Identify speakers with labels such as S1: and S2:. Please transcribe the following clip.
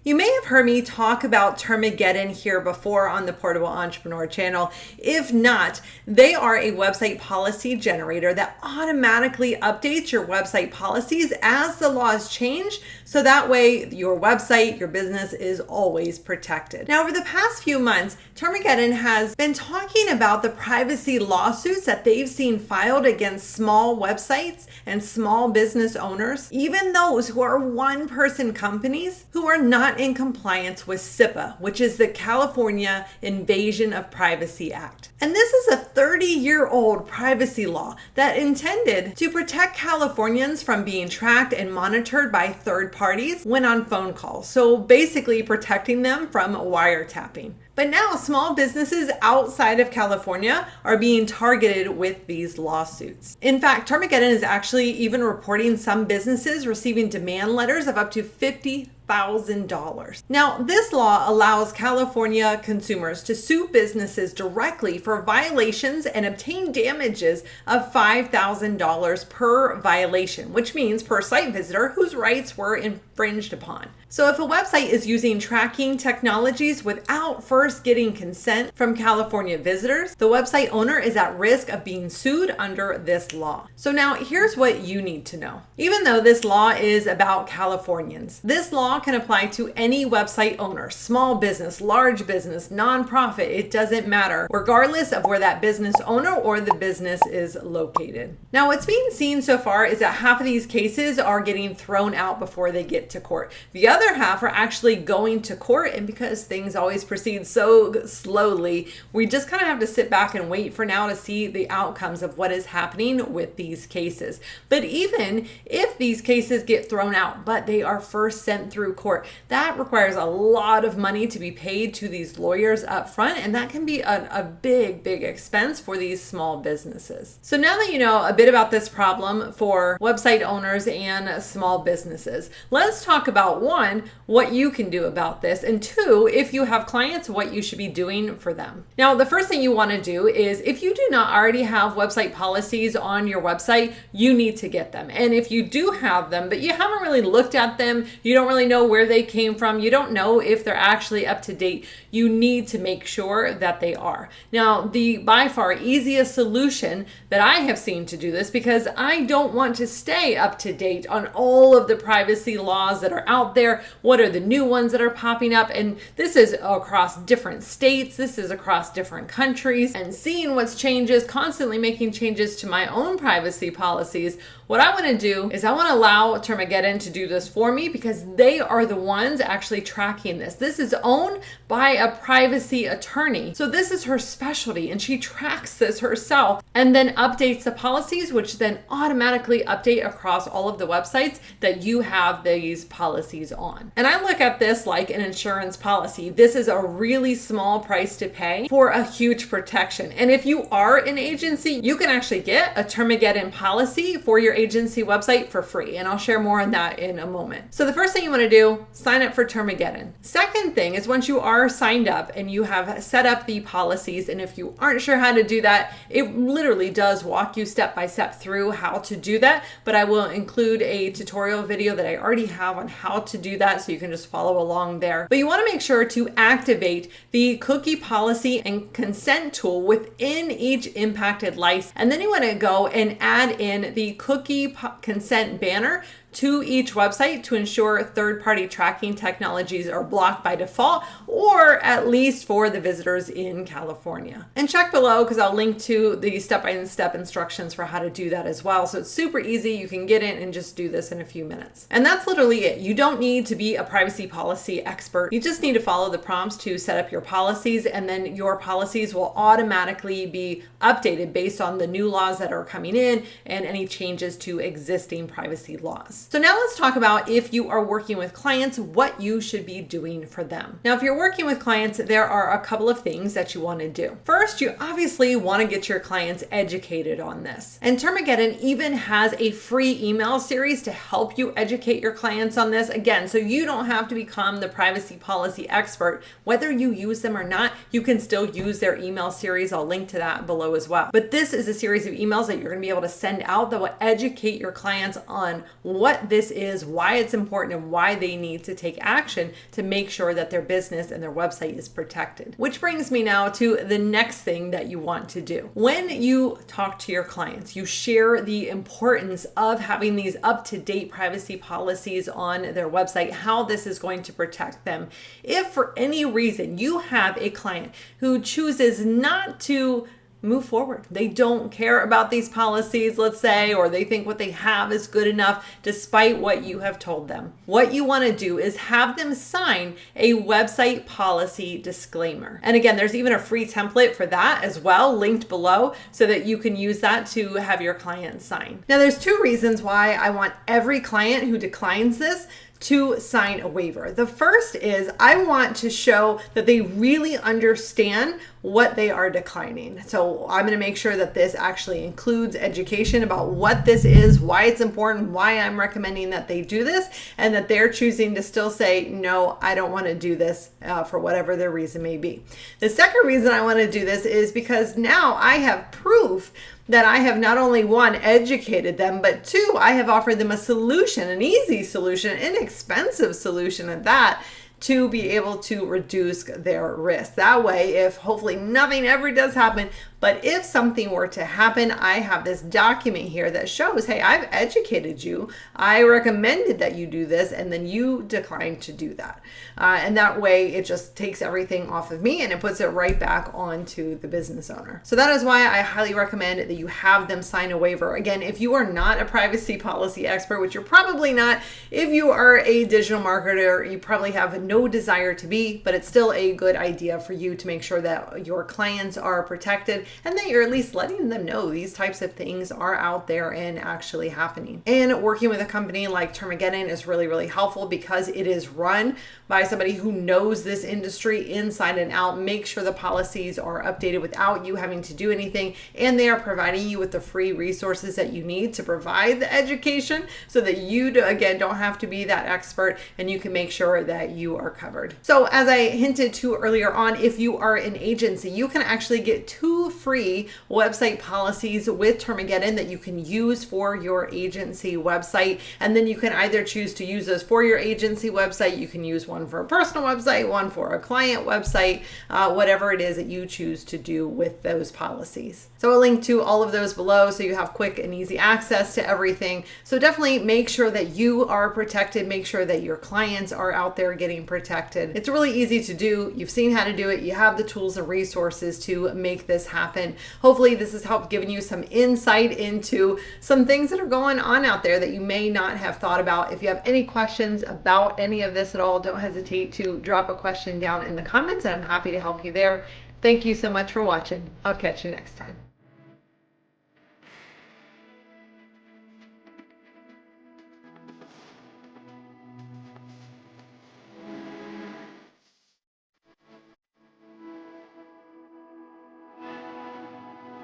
S1: You may have heard me talk about Termageddon here before on the Portable Entrepreneur channel. If not, they are a website policy generator that automatically updates your website policies as the laws change, so that way your website, your business is always protected. Now, over the past few months, Termageddon has been talking about the privacy lawsuits that they've seen filed against small websites and small business owners, even those who are one-person companies who are not in compliance with SIPA, which is the California Invasion of Privacy Act. And this is a 30-year-old privacy law that intended to protect Californians from being tracked and monitored by third parties when on phone calls. So basically protecting them from wiretapping. But now small businesses outside of California are being targeted with these lawsuits. In fact, Termageddon is actually even reporting some businesses receiving demand letters of up to $50,000. Now, this law allows California consumers to sue businesses directly for violations and obtain damages of $5,000 per violation, which means per site visitor whose rights were infringed upon. So if a website is using tracking technologies without first getting consent from California visitors, the website owner is at risk of being sued under this law. So now here's what you need to know. Even though this law is about Californians, this law can apply to any website owner, small business, large business, nonprofit, it doesn't matter, regardless of where that business owner or the business is located. Now, what's being seen so far is that half of these cases are getting thrown out before they get to court. The other half are actually going to court, and because things always proceed so slowly, we just kind of have to sit back and wait for now to see the outcomes of what is happening with these cases. But even if these cases get thrown out, but they are first sent through court, that requires a lot of money to be paid to these lawyers up front, and that can be a big expense for these small businesses. So now that you know a bit about this problem for website owners and small businesses, let's talk about one, what you can do about this, and two, if you have clients, what you should be doing for them. Now, the first thing you want to do is, if you do not already have website policies on your website, you need to get them. And if you do have them, but you haven't really looked at them, you don't really know where they came from, you don't know if they're actually up to date, you need to make sure that they are. Now, the by far easiest solution that I have seen to do this, because I don't want to stay up to date on all of the privacy laws that are out there, what are the new ones that are popping up, and this is across different states, this is across different countries, and seeing what's changes, constantly making changes to my own privacy policies. What I want to do is I want to allow Termageddon to do this for me, because they are the ones actually tracking this. This is owned by a privacy attorney. So this is her specialty, and she tracks this herself and then updates the policies, which then automatically update across all of the websites that you have these policies on. And I look at this like an insurance policy. This is a really small price to pay for a huge protection. And if you are an agency, you can actually get a Termageddon policy for your agency website for free. And I'll share more on that in a moment. So the first thing you want to do, sign up for Termageddon. Second thing is, once you are signed up and you have set up the policies, and if you aren't sure how to do that, it literally does walk you step by step through how to do that. But I will include a tutorial video that I already have on how to do that, so you can just follow along there. But you want to make sure to activate the cookie policy and consent tool within each impacted license. And then you want to go and add in the cookie consent banner to each website to ensure third-party tracking technologies are blocked by default, or at least for the visitors in California. And check below, because I'll link to the step-by-step instructions for how to do that as well. So it's super easy. You can get in and just do this in a few minutes. And that's literally it. You don't need to be a privacy policy expert. You just need to follow the prompts to set up your policies, and then your policies will automatically be updated based on the new laws that are coming in and any changes to existing privacy laws. So now let's talk about, if you are working with clients, what you should be doing for them. Now, if you're working with clients, there are a couple of things that you want to do. First, you obviously want to get your clients educated on this. And Termageddon even has a free email series to help you educate your clients on this. Again, so you don't have to become the privacy policy expert. Whether you use them or not, you can still use their email series. I'll link to that below as well. But this is a series of emails that you're going to be able to send out that will educate your clients on what what this is, why it's important, and why they need to take action to make sure that their business and their website is protected. Which brings me now to the next thing that you want to do. When you talk to your clients, you share the importance of having these up-to-date privacy policies on their website, how this is going to protect them. If for any reason you have a client who chooses not to move forward, they don't care about these policies, let's say, or they think what they have is good enough despite what you have told them, what you want to do is have them sign a website policy disclaimer. And again, there's even a free template for that as well, linked below, so that you can use that to have your client sign. Now, there's two reasons why I want every client who declines this to sign a waiver. The first is I want to show that they really understand what they are declining. So I'm going to make sure that this actually includes education about what this is, why it's important, why I'm recommending that they do this, and that they're choosing to still say, no, I don't want to do this for whatever their reason may be. The second reason I want to do this is because now I have proof that I have not only one, educated them, but two, I have offered them a solution, an easy solution, inexpensive solution at that, to be able to reduce their risk. That way, if hopefully nothing ever does happen, but if something were to happen, I have this document here that shows, hey, I've educated you. I recommended that you do this, and then you declined to do that. And that way, it just takes everything off of me and it puts it right back onto the business owner. So that is why I highly recommend that you have them sign a waiver. Again, if you are not a privacy policy expert, which you're probably not, if you are a digital marketer, you probably have no desire to be, but it's still a good idea for you to make sure that your clients are protected and that you're at least letting them know these types of things are out there and actually happening. And working with a company like Termageddon is really, really helpful because it is run by somebody who knows this industry inside and out. Make sure the policies are updated without you having to do anything, and they are providing you with the free resources that you need to provide the education so that you, again, don't have to be that expert and you can make sure that you are covered. So as I hinted to earlier on, if you are an agency, you can actually get 2 free website policies with Termageddon that you can use for your agency website. And then you can either choose to use those for your agency website, you can use one for a personal website, one for a client website, whatever it is that you choose to do with those policies. So I'll link to all of those below so you have quick and easy access to everything. So definitely make sure that you are protected, make sure that your clients are out there getting protected. It's really easy to do. You've seen how to do it. You have the tools and resources to make this happen. Hopefully this has helped giving you some insight into some things that are going on out there that you may not have thought about. If you have any questions about any of this at all, don't hesitate to drop a question down in the comments and I'm happy to help you there. Thank you so much for watching. I'll catch you next time.